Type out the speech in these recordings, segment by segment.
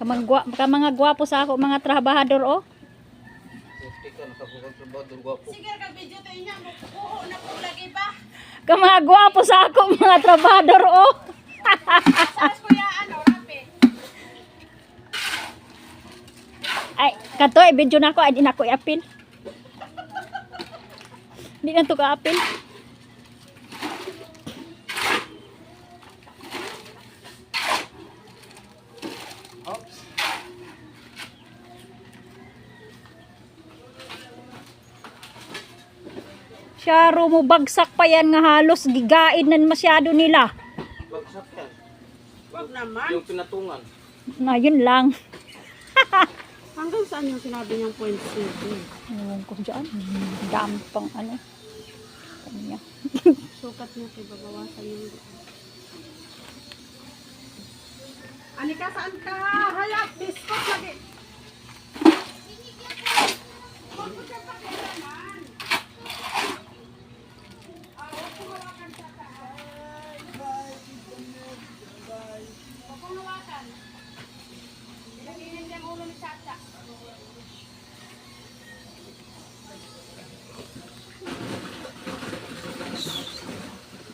Ka mga gwapo sa ako mga trabahador oh. Sige kag video to inya mo kuho na po lagi ba? Ka mga gwapo sa ako mga trabahador oh. Sas kuya ano rapi. Ay, kato i-video na ako ay di na ko i-apil. Hindi na to ka-apil. Oops. Syaro mo bagsak pa yan nga halos gigaid nan masyado nila. Bagsak yan. Wag naman. Yung pinatungan. Na yun lang. Hanggang saan yung sinabi niyang point 7? Ewan ko dyan. Dami pang ano. Kanya. Sukat niya kay babawasan yung Anika saan ka? Hayap, biskot lagi.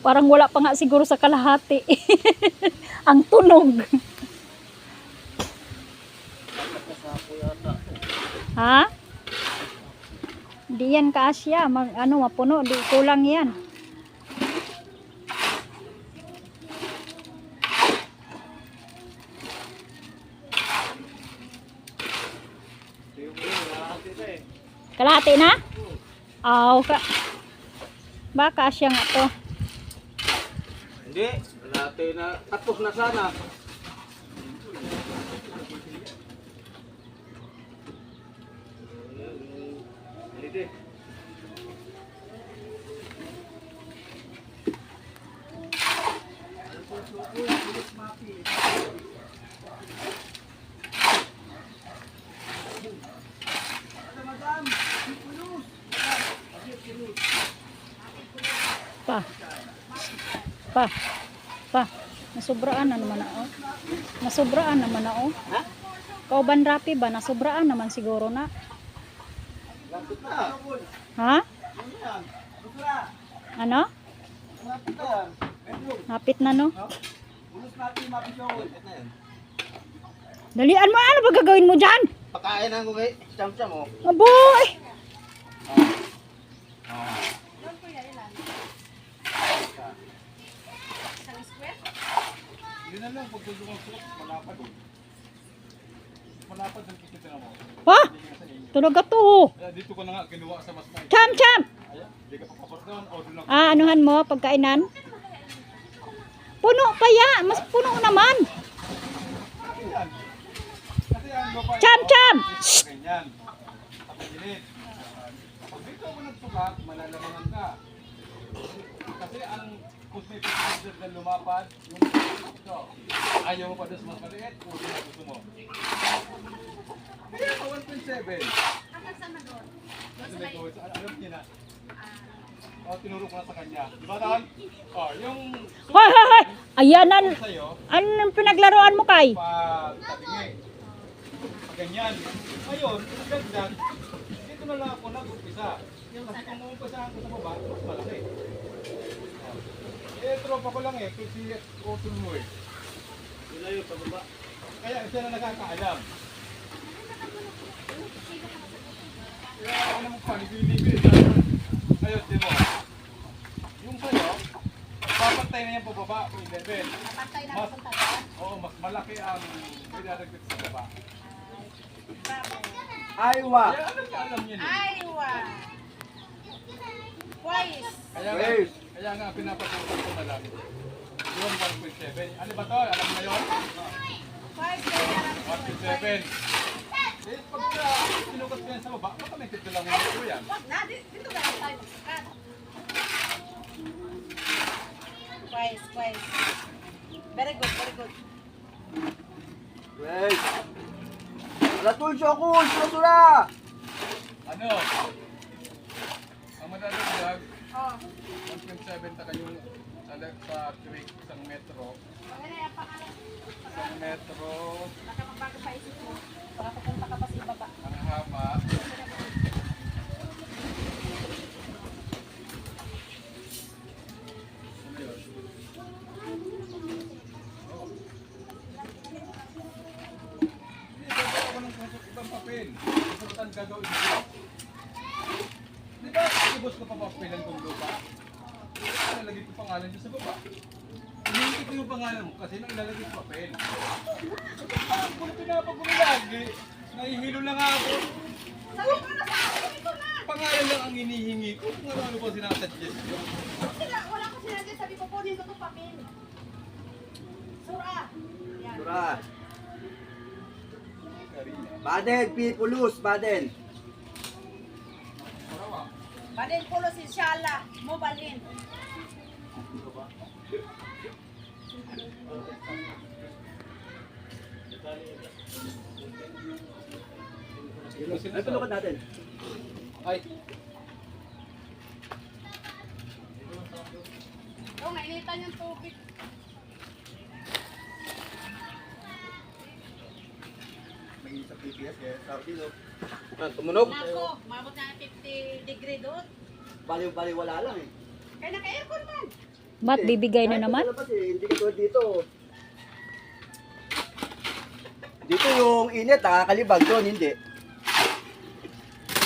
Parang wala pa nga siguro sa kalahati. Ang tunog. Ha? Di yan kaasya. Ano, mapuno. Di kulang yan. Kalahati na? Aw, baka asya nga to. Hindi. Natin na. Tapos na sana. Hindi. Pa. Nasubraan na naman ako. Nasubraan naman ako. Ha? Kauban rapi ba? Nasubraan naman siguro na. Lapit na. Ha? Ano? Lapit na yan. Hapit na no? Ulos natin mapityon. Lapit na yan. Dalian mo, ano ba gagawin mo dyan? Pakain ang gugay. Cham-cham oh. Aboy! Yun na lang, pagtulong ang sulok, malapad oh. Malapad ang kikita na mo. Pa? Tulog ka to. Kaya dito ko na nga kinuha sa mas may. Cham! Ayan, di ka papapot doon. O doon lang. Anuhan mo, pagkainan? Puno pa ya. Mas puno naman. Ayan. Kasi ang lupa. Cham! Ganyan. Pagkagilid. Pag dito mo nagsukat, malalamangan ka. Kasi ang cosmetic procedure na lumapad, yung ito. Ayaw mo pa doon sa mas maliit, o doon na gusto mo. Kaya pa 1.7. Hanggang saan na doon? Alam niya na. Tinuro ko na sa kanya. Diba taon? Yung Hoy! Ayanan. sa'yo, Anong pinaglaruan mo kay? tabingi. Ganyan. Ngayon, dagdag, dito na lang ako nag-umpisa. Kasi kung umumpisahan ko sa baba, mas malaki. Tropa ko lang kasi auto mo eh. Yun na yun, sa baba. Kaya isa na nakakaalam. Kaya ako naman pa, nag-ibig. Ngayon, di mo. Yung sa'yo, papantay na yan pababa, yung level. Napantay na Mas, punta doon. oo, mas malaki ang pinaragdag sa baba. Aywa. Kaya alam ka, alam niya eh. Aywa. Twice. Kaya nga pinapatutunan ko na lang. Yung 1.7. Ano ba to? Alam mo yun? Twice kaya 1.7. Eh, pagka sinukat ko yan sa baba, baka may tito lang mo yan. wag na dito na lang tayo magsukat. Twice. Very good. Wait. Latul ako, sura-sura. Ano? Ang madadagdag, Oh. 1.7 taka yung sa tuwing isang metro. Ano yan pangalan? Isang metro. Baka magbago pa isa. ang gagawin ko. Di ba, ibos ko pa papilan kong lupa? Ilalagay ko pangalan dyan sa baba. Hindi ko yung pangalan mo kasi nang ilalagay ko papel. Kung pinapagulo lagi, nahihilo lang ako. Sabi ko na sa akin, ito na. Pangalan lang ang hinihingi ko. Kung ano pa sinasuggest ko. Wala ko sinabi, sabi ko, kunin ko itong papel. Sura. Yan. Sura. Baden, Pipulus, Baden. Badin pulo si Shala, mo balin. Ay, tulungan natin. Ay, Oh, ngainitan yung tubig. May isang PPS kaya sa dito. Tumunog? Nako, mabot na 50 degree doon. Bali wala lang eh. Kaya naka-aircon man. Ba't bibigay na naman? Hindi ka tulad dito. Dito yung init, nakakalibag doon, hindi.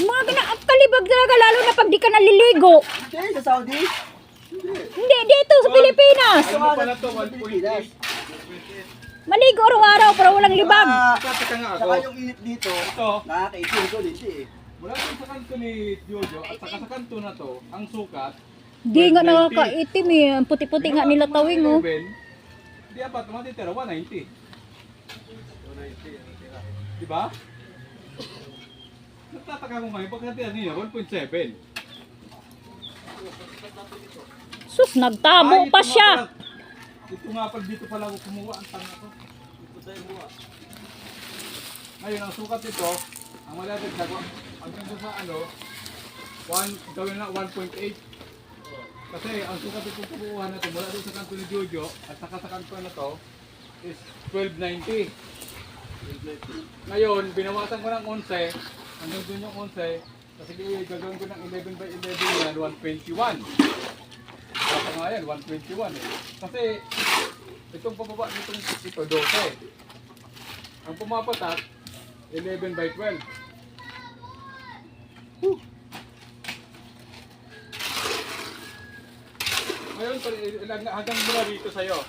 Mga kalibag talaga, lalo na pag di ka naliligo. Hindi, sa Saudi. Hindi, dito sa Pilipinas. ano pala to? 1.8. Maligo araw-araw pero walang libag. Tataka nga ako. Saka yung init dito, Ito, nakakaitin doon, hindi eh. mula dun sa kanto ni Jojo at saka sa kanto na to, ang sukat, Di nga nakakaitim eh. Ang puti-puti nga nila tawing oh. Di apat, matitira, 190. 190, diba? Nagtataka ko ngayon, pag natira niya, 1.7. Sus, nagtabo pa siya. Ito nga pala, dito pala ako kumuha ang tanga ko. Ito tayo kumuha. Ngayon, ang sukat nito, ang malatag sa hanggang doon sa ano, gawin na 1.8. Kasi ang sukat nito kumuha na ito, mula doon sa kanto ni Jojo, at saka sa kanto na to, is 1290. Ngayon, binawasan ko ng 11, hanggang doon yung 11, kasi gagawin ko ng 11 by 11 yan, 121. Baka nga yan, 121 eh. Kasi, itong pababa nitong ito, 12. Ang pumapatak, 11 by 12. Ngayon, hanggang mula dito sa'yo.